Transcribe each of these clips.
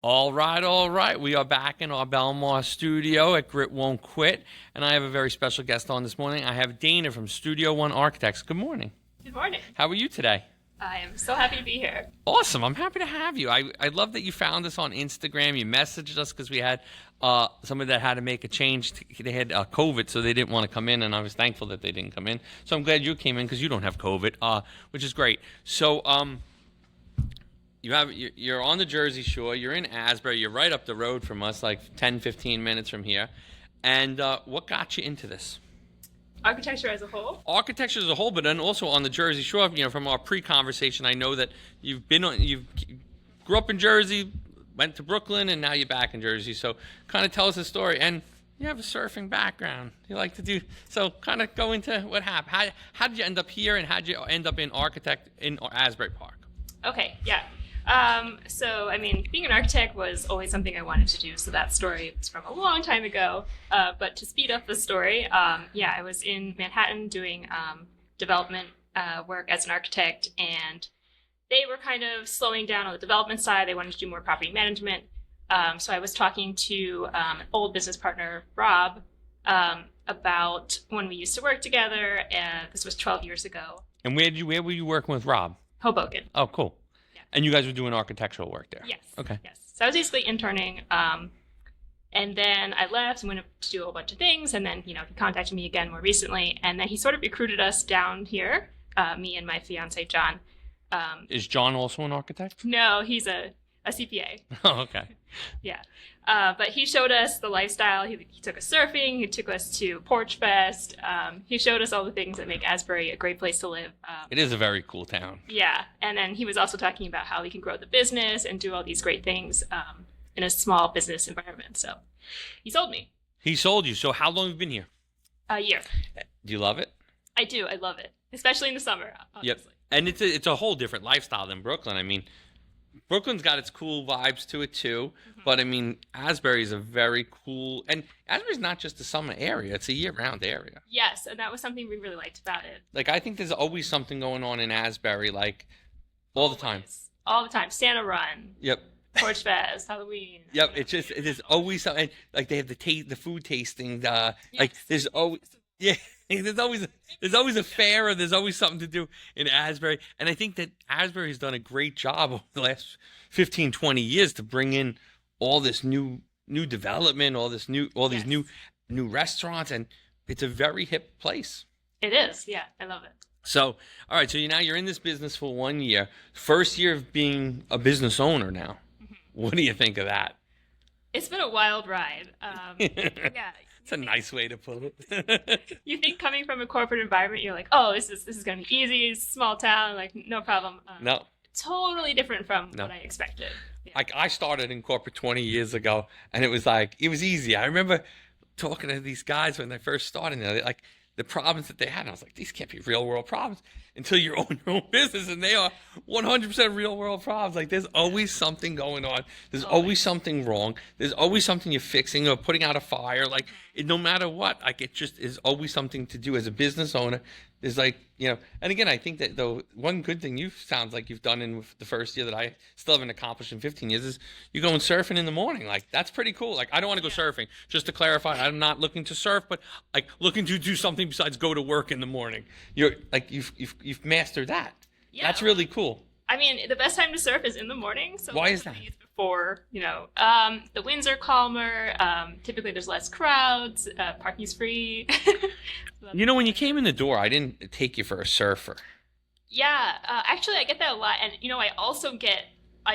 All right, all right. We are back in our Belmar studio at Grit Won't Quit, and I have a very special guest on this morning. I have Dana from Studio One Architects. Good morning. Good morning. How are you today? I am so happy to be here. Awesome. I'm happy to have you. I love that you found us on Instagram. You messaged us because we had somebody that had to make a change. They had COVID, so they didn't want to come in, and I was thankful that they didn't come in. So I'm glad you came in because you don't have COVID, which is great. So you're on the Jersey Shore. You're in Asbury. You're right up the road from us, like 10, 15 minutes from here. And what got you into this? Architecture as a whole? Architecture as a whole, but then also on the Jersey Shore. From our pre-conversation, I know that you grew up in Jersey, went to Brooklyn, and now you're back in Jersey. So kind of tell us the story. And you have a surfing background. You like to do so. Kind of go into what happened. How did you end up here, and how did you end up in architect in Asbury Park? Okay, yeah. Being an architect was always something I wanted to do, so that story is from a long time ago. But to speed up the story, I was in Manhattan doing development work as an architect, and they were kind of slowing down on the development side. They wanted to do more property management. So I was talking to an old business partner, Rob, about when we used to work together, and this was 12 years ago. And where were you working with Rob? Hoboken. Oh, cool. And you guys were doing architectural work there? Yes. Okay. Yes. So I was basically interning, and then I left and went to do a whole bunch of things, and then, he contacted me again more recently, and then he sort of recruited us down here, me and my fiance, John. Is John also an architect? No, he's a CPA. Oh, okay. Yeah. But he showed us the lifestyle. He took us surfing. He took us to Porch Fest. He showed us all the things that make Asbury a great place to live. It is a very cool town. Yeah. And then he was also talking about how we can grow the business and do all these great things in a small business environment. So he sold me. He sold you. So how long have you been here? A year. Do you love it? I do. I love it, especially in the summer, obviously. Yep. And it's a whole different lifestyle than Brooklyn. I mean, Brooklyn's got its cool vibes to it too, but I mean, Asbury is a very cool, and Asbury's not just a summer area; it's a year-round area. Yes, and that was something we really liked about it. Like, I think there's always something going on in Asbury, like all the time. All the time. Santa Run. Yep. Porch Fest, Halloween. Yep. It is always something. Like they have the food tasting. Like there's always there's always a fair, or there's always something to do in Asbury. And I think that Asbury has done a great job over the last 15, 20 years to bring in all this new development, all these new restaurants, and it's a very hip place. It is. Yeah, I love it. So, all right. So you're in this business for 1 year. First year of being a business owner now. What do you think of that? It's been a wild ride. Yeah. It's a nice way to put it. You think coming from a corporate environment, you're like, oh, this is going to be easy, small town, like no problem. No. Totally different from what I expected. Yeah. Like I started in corporate 20 years ago, and it was easy. I remember talking to these guys when they first started, and like the problems that they had, and I was like, these can't be real world problems until you own your own business, and they are 100% real world problems. Like there's always something going on. There's always something wrong. There's always something you're fixing or putting out a fire. Like no matter what, like it just is always something to do as a business owner. There's and again, I think that the one good thing sounds like you've done in the first year that I still haven't accomplished in 15 years is you going surfing in the morning. Like that's pretty cool. Like I don't want to go surfing. Just to clarify, I'm not looking to surf, but like looking to do something besides go to work in the morning. You're like you've mastered that. Yeah. That's really cool. I mean, the best time to surf is in the morning. So why is that? It's before, the winds are calmer. Typically there's less crowds. Parking's free. When you came in the door, I didn't take you for a surfer. Yeah, actually I get that a lot. And, I also get,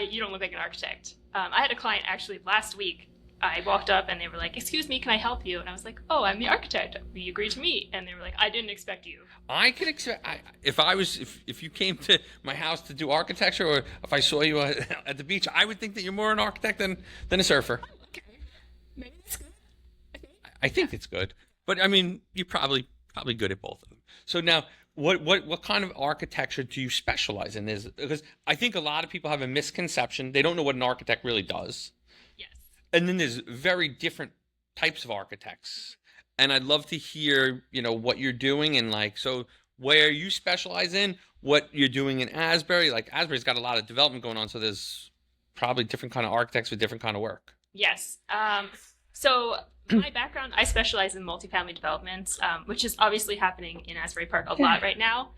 you don't look like an architect. I had a client actually last week. I walked up and they were like, excuse me, can I help you? And I was like, oh, I'm the architect. We agreed to meet. And they were like, I didn't expect you. I could expect, if you came to my house to do architecture, or if I saw you at the beach, I would think that you're more an architect than a surfer. Oh, okay. Maybe it's good. Okay. I think it's good. But I mean, you're probably good at both of them. So now, what kind of architecture do you specialize in? Because I think a lot of people have a misconception. They don't know what an architect really does. Yes. And then there's very different types of architects. And I'd love to hear, what you're doing and so where you specialize in, what you're doing in Asbury. Like Asbury's got a lot of development going on, so there's probably different kind of architects with different kind of work. Yes. So my background, I specialize in multifamily developments, which is obviously happening in Asbury Park a lot right now.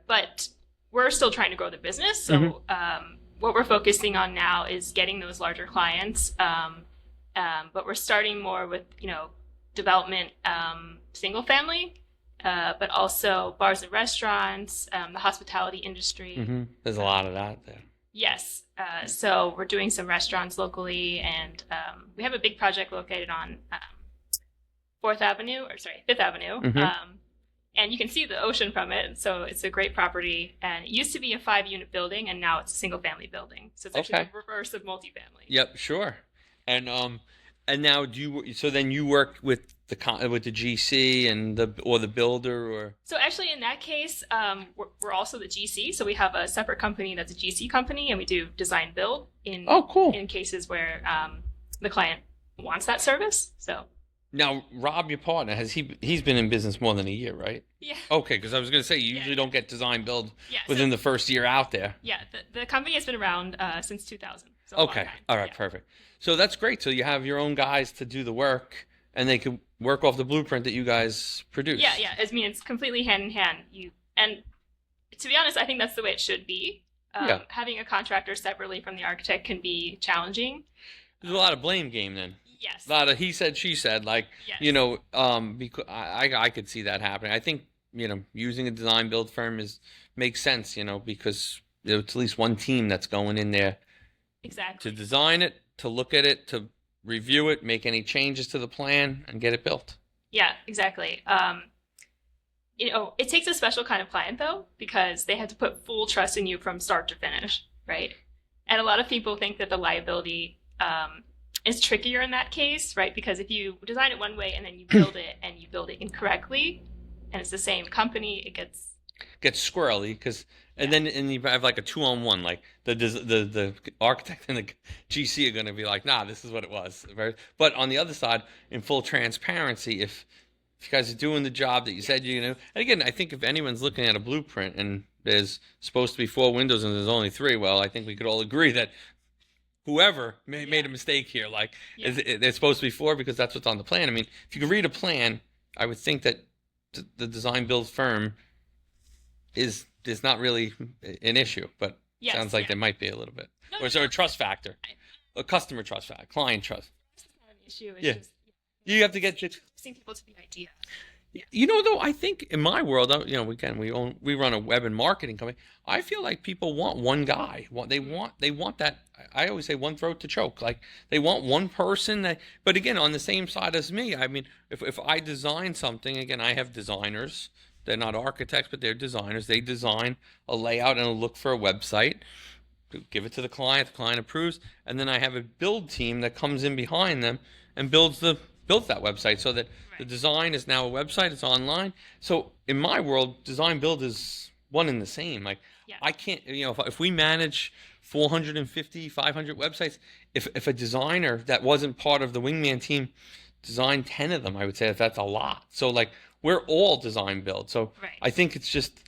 But we're still trying to grow the business. So what we're focusing on now is getting those larger clients. But we're starting more with, development, single family, but also bars and restaurants, the hospitality industry. There's a lot of that there. Yes. So we're doing some restaurants locally, and we have a big project located on Fifth Avenue. And you can see the ocean from it. So it's a great property. And it used to be a 5-unit building, and now it's a single-family building. So it's actually the reverse of multifamily. Yep, sure. And now then you work with the GC and the builder, or? So actually in that case, we're also the GC. So we have a separate company that's a GC company, and we do design build in cases where the client wants that service. So now Rob, your partner, he's been in business more than a year, right? Yeah. Okay, because I was going to say you usually don't get design build within the first year out there. Yeah, the company has been around since 2000. So okay, all right, perfect. So that's great. So you have your own guys to do the work, and they can work off the blueprint that you guys produce. Yeah. I mean, it's completely hand in hand. And to be honest, I think that's the way it should be. Having a contractor separately from the architect can be challenging. There's a lot of blame game then. Yes. A lot of he said, she said, because I could see that happening. I think, using a design build firm makes sense, because it's at least one team that's going in there. Exactly. To design it, to look at it, to review it, make any changes to the plan, and get it built. Yeah, exactly. It takes a special kind of client, though, because they have to put full trust in you from start to finish, right? And a lot of people think that the liability is trickier in that case, right? Because if you design it one way and then you build it and you build it incorrectly, and it's the same company, it gets squirrely, then you have like a 2-on-1, like the architect and the GC are going to be like, nah, this is what it was. But on the other side, in full transparency, if you guys are doing the job that you said and again, I think if anyone's looking at a blueprint and there's supposed to be 4 windows and there's only 3, well, I think we could all agree that whoever made a mistake here, there's supposed to be 4 because that's what's on the plan. I mean, if you can read a plan, I would think that the design build firm is not really an issue, but sounds like there might be a little bit. Or is there a trust factor? A customer trust factor, client trust. It's not an issue. It's just, you have to get seeing people to the idea. Though, I think in my world, again, we run a web and marketing company. I feel like people want one guy. They want that. I always say one throat to choke. Like they want one person. But again, on the same side as me. I mean, if I design something, again, I have designers. They're not architects, but they're designers. They design a layout and a look for a website. Give it to the client approves, and then I have a build team that comes in behind them and builds that website so that the design is now a website. It's online. So in my world, design build is one and the same. I can't, if we manage 450, 500 websites, if a designer that wasn't part of the Wingman team designed 10 of them, I would say that's a lot. So we're all design build. So I think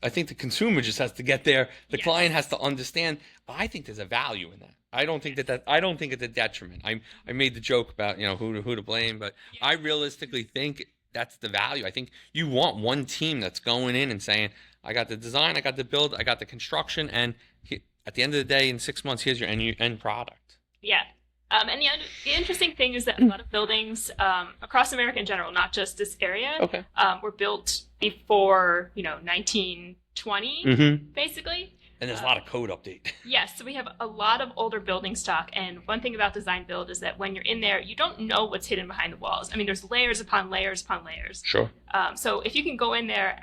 I think the consumer just has to get there. The client has to understand. I think there's a value in that. I don't think I don't think it's a detriment. I made the joke about, who to blame, but I realistically think that's the value. I think you want one team that's going in and saying, I got the design, I got the build, I got the construction, and at the end of the day, in 6 months, here's your end product. Yeah. And the interesting thing is that a lot of buildings across America in general, not just this area, were built before 1920, basically. And there's a lot of code update. Yes, so we have a lot of older building stock, and one thing about design build is that when you're in there, you don't know what's hidden behind the walls. I mean, there's layers upon layers upon layers. Sure. So if you can go in there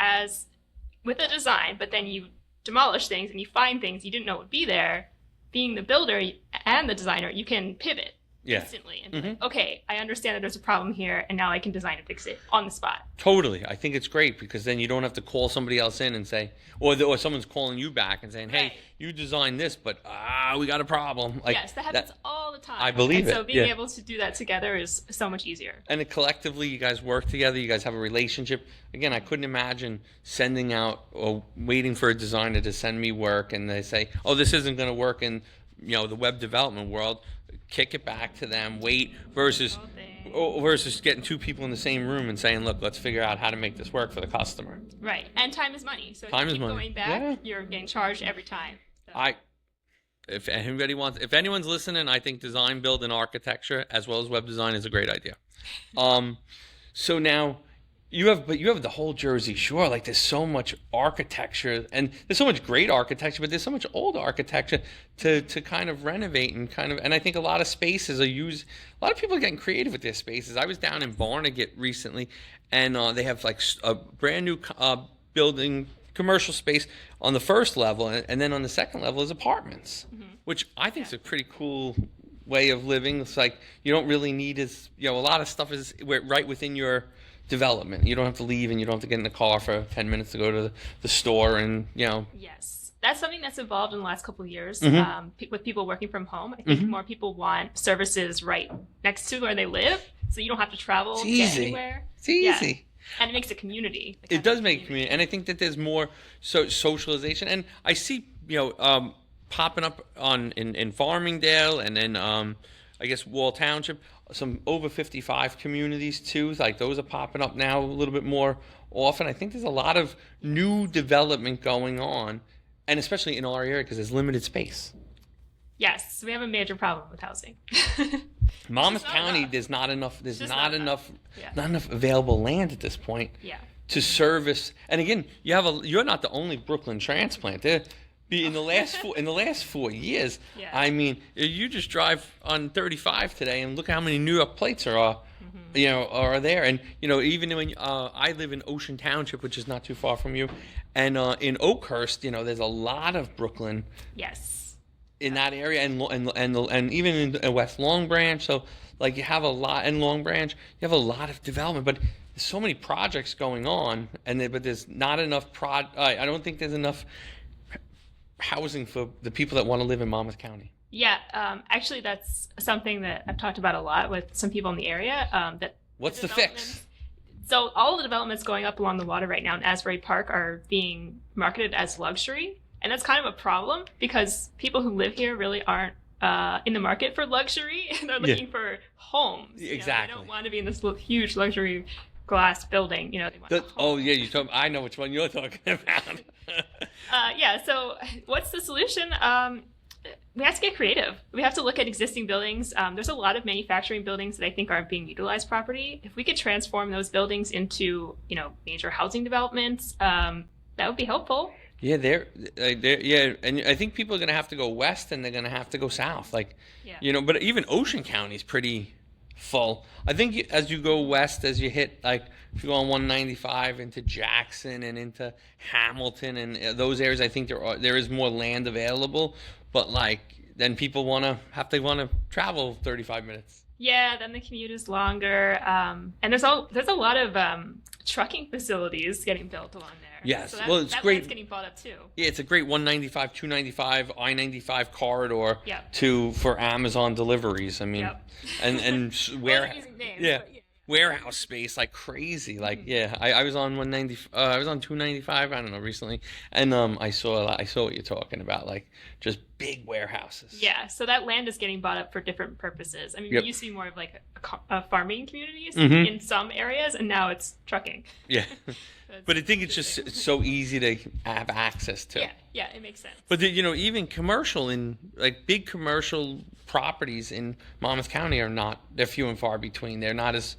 with a design, but then you demolish things and you find things you didn't know would be there, being the builder and the designer, you can pivot instantly and be like, okay, I understand that there's a problem here, and now I can design and fix it on the spot. Totally. I think it's great because then you don't have to call somebody else in and say, or someone's calling you back and saying, hey, you designed this, but we got a problem. Yes, that happens all the time. I believe it. So being able to do that together is so much easier. And collectively, you guys work together. You guys have a relationship. Again, I couldn't imagine sending out or waiting for a designer to send me work and they say, oh, this isn't going to work in the web development world, kick it back to them, wait versus Whole thing. versus getting two people in the same room and saying, look, let's figure out how to make this work for the customer. Right, and time is money. So if Time you is keep money. going back, Yeah. you're getting charged every time. So. If anyone's listening, I think design, build, and architecture as well as web design is a great idea. So now you have the whole Jersey Shore. Like, there's so much architecture, and there's so much great architecture, but there's so much old architecture to kind of renovate and I think a lot of spaces are used. A lot of people are getting creative with their spaces. I was down in Barnegat recently, and they have like a brand new building, commercial space on the first level, and then on the second level is apartments, which I think is a pretty cool way of living. It's like you don't really need a lot of stuff is right within your development. You don't have to leave, and you don't have to get in the car for 10 minutes to go to the store, and Yes, that's something that's evolved in the last couple of years with people working from home. I think more people want services right next to where they live, so you don't have to travel to get anywhere. It's easy. Yeah. And it makes a community. It does make a community, and I think that there's more socialization. And I see, popping up in Farmingdale, and then I guess Wall Township, some over 55 communities too. Like, those are popping up now a little bit more often. I think there's a lot of new development going on, and especially in our area because there's limited space. Yes, we have a major problem with housing. Monmouth County, there's not enough. There's not enough available land at this point. Yeah. To service. And again, you're not the only Brooklyn transplant. In the last 4 years, Yeah. I mean, you just drive on 35 today and look how many New York plates are there. And even when I live in Ocean Township, which is not too far from you, and in Oakhurst, there's a lot of Brooklyn. Yes. In that area, and even in West Long Branch, so like you have a lot in Long Branch, you have a lot of development, but there's so many projects going on, but there's not enough I don't think there's enough housing for the people that want to live in Monmouth County. Yeah, actually, that's something that I've talked about a lot with some people in the area. What's the fix? So all of the developments going up along the water right now in Asbury Park are being marketed as luxury. And that's kind of a problem because people who live here really aren't in the market for luxury. They're looking for homes. Exactly. They don't want to be in this huge luxury glass building. They want I know which one you're talking about. So what's the solution? We have to get creative. We have to look at existing buildings. There's a lot of manufacturing buildings that I think aren't being utilized properly. If we could transform those buildings into, major housing developments, that would be helpful. Yeah, and I think people are gonna have to go west, and they're gonna have to go south. But even Ocean County is pretty full. I think as you go west, as you hit if you go on 195 into Jackson and into Hamilton and those areas, I think there is more land available. But then people want to travel 35 minutes. Yeah, then the commute is longer, and there's a lot of trucking facilities getting built along there. Yes, so it's that great. Land's getting bought up too. Yeah, it's a great 195, 295, I-95 corridor Yep. for Amazon deliveries. I mean, Yep. and Wasn't using names, yeah. but Warehouse space like crazy. I was on 190. I was on 295. I don't know recently, and I saw what you're talking about, just big warehouses. Yeah, so that land is getting bought up for different purposes. I mean, Yep. it used to be more of a farming communities in some areas, and now it's trucking. Yeah, but I think it's so easy to have access to. Yeah, it makes sense. But even commercial big commercial properties in Monmouth County they're few and far between. They're not as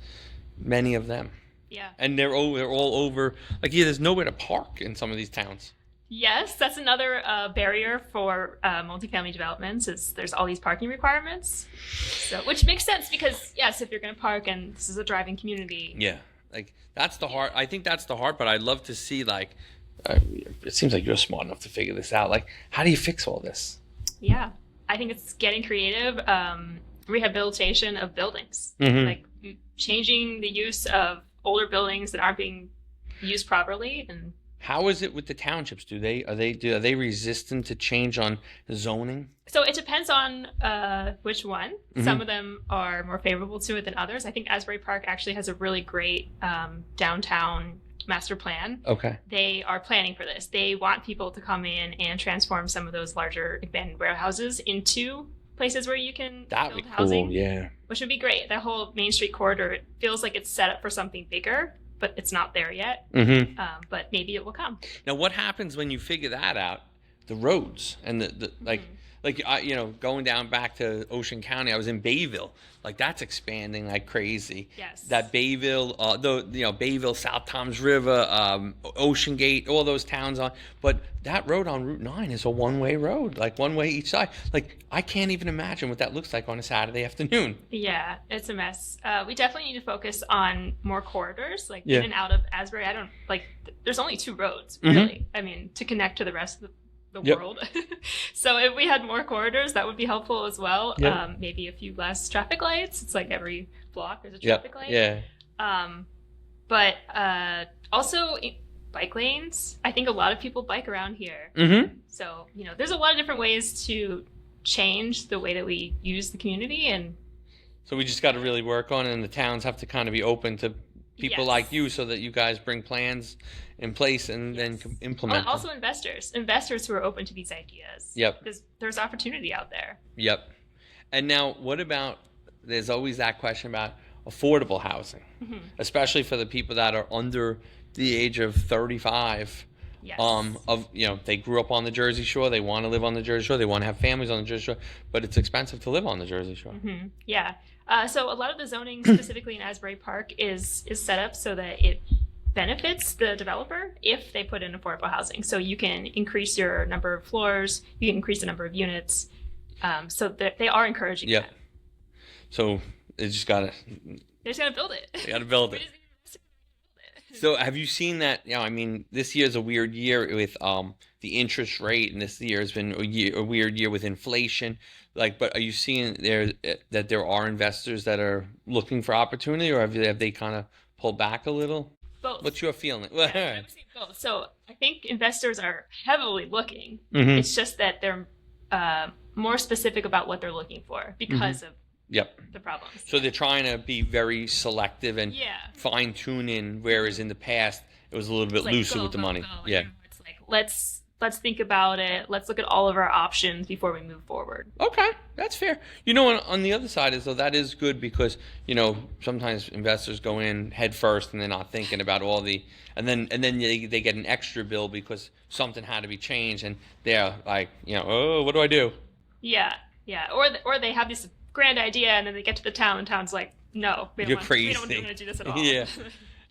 many of them. Yeah. And they're all over. There's nowhere to park in some of these towns. Yes, that's another barrier for multifamily developments is there's all these parking requirements. Which makes sense because, yes, if you're going to park and this is a driving community. Yeah, that's the hard. I think that's the hard, but I'd love to see it seems like you're smart enough to figure this out. How do you fix all this? Yeah, I think it's getting creative. Rehabilitation of buildings, changing the use of older buildings that aren't being used properly. And how is it with the townships? Are they resistant to change on zoning? So it depends on which one. Some of them are more favorable to it than others. I think Asbury Park actually has a really great downtown master plan. Okay. They are planning for this. They want people to come in and transform some of those larger abandoned warehouses into places where you can That'd be build cool. housing, Yeah. which would be great. That whole Main Street corridor, it feels like it's set up for something bigger, but it's not there yet. Mm-hmm. But maybe it will come. Now, what happens when you figure that out? The roads and going down back to Ocean County, I was in Bayville. Like, that's expanding like crazy. Yes. That Bayville, Bayville, South Toms River, Ocean Gate, all those towns on. But that road on Route 9 is a one-way road, like one way each side. Like, I can't even imagine what that looks like on a Saturday afternoon. Yeah, it's a mess. We definitely need to focus on more corridors, like Yeah. in and out of Asbury. There's only 2 roads, really. I mean, to connect to the rest of the Yep. world. So if we had more corridors, that would be helpful as well. Yep. Maybe a few less traffic lights. It's like every block there's a Yep. traffic light. Yeah. But also bike lanes. I think a lot of people bike around here. Mm-hmm. So, there's a lot of different ways to change the way that we use the community. And So we just got to really work on it, and the towns have to kind of be open to people Yes. like you, so that you guys bring plans in place and then Yes. implement them. Also investors who are open to these ideas. Yep. Because there's opportunity out there. Yep. And now, what about? There's always that question about affordable housing, especially for the people that are under the age of 35. Yes. They grew up on the Jersey Shore. They want to live on the Jersey Shore. They want to have families on the Jersey Shore, but it's expensive to live on the Jersey Shore. Yeah. So a lot of the zoning, specifically in Asbury Park, is set up so that it benefits the developer if they put in affordable housing. So you can increase your number of floors, you can increase the number of units. So they are encouraging Yep. that. So they just gotta They're just gonna build it. They gotta build it. We just need to build it. So have you seen that? This year's a weird year with the interest rate, and this year has been a weird year with inflation. But are you seeing that there are investors that are looking for opportunity, or have they kind of pulled back a little? Both. What's your feeling? Yeah, I've seen both. So I think investors are heavily looking. Mhm. It's just that they're more specific about what they're looking for because of Yep. the problems. So they're trying to be very selective and Yeah. fine tune in, whereas in the past it was a little bit It's like, looser go, with the go, money. go. Yeah. It's like let's think about it. Let's look at all of our options before we move forward. Okay, that's fair. On the other side is, though, that is good because, sometimes investors go in head first and they're not thinking about all and then they get an extra bill because something had to be changed, and they're like, oh, what do I do? Yeah. Or they have this grand idea and then they get to the town and town's like, no, we You're don't crazy. want to do this at all. Yeah.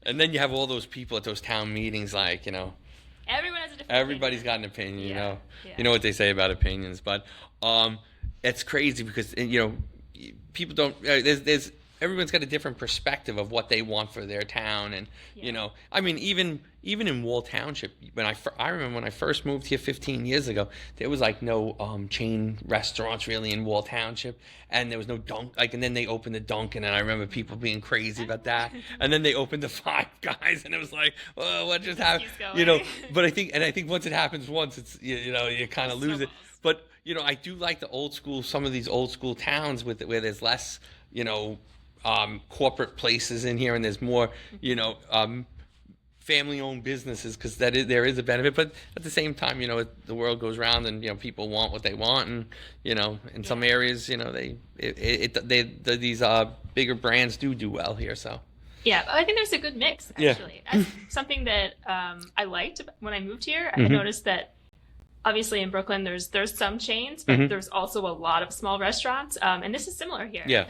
And then you have all those people at those town meetings, like, Everyone has a different everybody's opinion. got an opinion, Yeah. You know what they say about opinions, but it's crazy because people don't. There's everyone's got a different perspective of what they want for their town, and even in Wall Township, I remember when I first moved here 15 years ago, there was like no chain restaurants really in Wall Township, and there was no and then they opened the Dunkin', and I remember people being crazy about that, and then they opened the Five Guys, and it was like, oh, what just happened? Keeps going. But I think once it happens once, it's you kind of lose it. Snowballs. But I do like some of these old school towns where there's less corporate places in here, and there's more family-owned businesses, because there is a benefit. But at the same time, the world goes round, and people want what they want, and in some areas, these bigger brands do well here. So. Yeah, I think there's a good mix, Yeah. actually. That's something that I liked when I moved here. I Mhm. noticed that obviously in Brooklyn there's some chains, but Mhm. there's also a lot of small restaurants. And this is similar here. Yeah.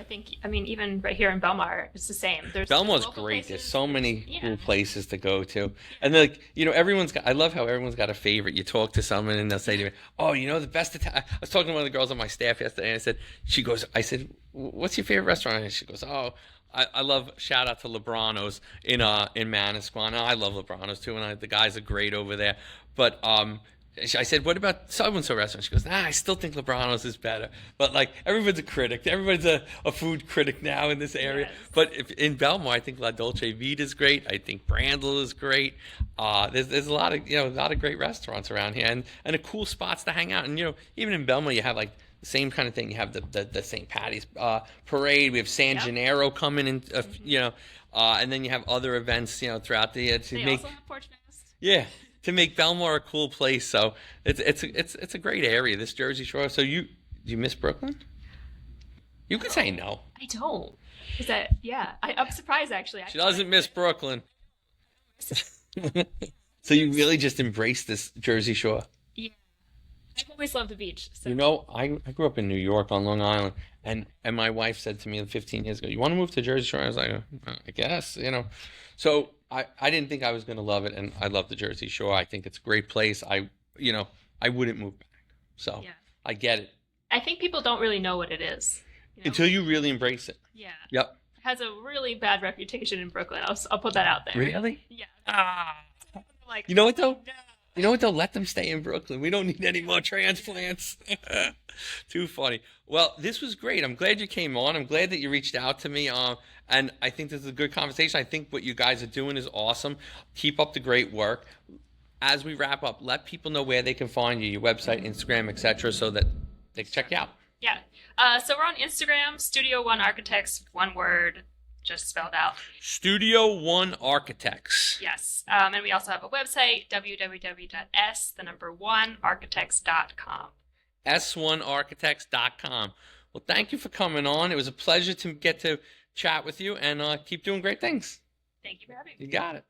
Even right here in Belmar, it's the same. There's Belmore's local great. places. There's so many Yeah. cool places to go to, and everyone's got. I love how everyone's got a favorite. You talk to someone and they'll say to me, "Oh, the best I was talking to one of the girls on my staff yesterday, and I said, "What's your favorite restaurant?" And she goes, "Oh, I love." Shout out to Lebrano's in Manasquan. I love Lebrano's too, and the guys are great over there. But I said, "What about so-and-so restaurant?" She goes, I still think Lebrano's is better. But, everyone's a critic. Everybody's a food critic now in this area. Yes. But in Belmore, I think La Dolce Vita is great. I think Brandl is great. There's a lot of great restaurants around here, and a cool spots to hang out. And, even in Belmore, you have, same kind of thing. You have the St. Patty's parade. We have San Yep. Gennaro coming in, and then you have other events, throughout the year to They make also have Porch Fest. yeah to make Belmar a cool place. So it's a great area, this Jersey Shore. So do you miss Brooklyn? You could say no. I don't. Is that I'm surprised actually. She doesn't miss Brooklyn. So you really just embrace this Jersey Shore. Yeah. I've always loved the beach. So. I grew up in New York on Long Island, and my wife said to me 15 years ago, "You want to move to Jersey Shore?" I was like, "I guess." So I didn't think I was going to love it, and I love the Jersey Shore. I think it's a great place. I wouldn't move back. So Yeah. I get it I think people don't really know what it is. until you really embrace it. Yeah. Yep. It has a really bad reputation in Brooklyn. I'll put that out there. Really? Yeah. Ah. Like, You know what though? no. You know what? They'll let them stay in Brooklyn. We don't need any more transplants. Too funny. Well, this was great. I'm glad you came on. I'm glad that you reached out to me. And I think this is a good conversation. I think what you guys are doing is awesome. Keep up the great work. As we wrap up, let people know where they can find you, your website, Instagram, etc., so that they can check you out. Yeah. So we're on Instagram, Studio One Architects, one word, just spelled out. Studio One Architects. Yes. And we also have a website, www.s1architects.com. s1architects.com. Well, thank you for coming on. It was a pleasure to get to chat with you, and keep doing great things. Thank you for having me. You got it.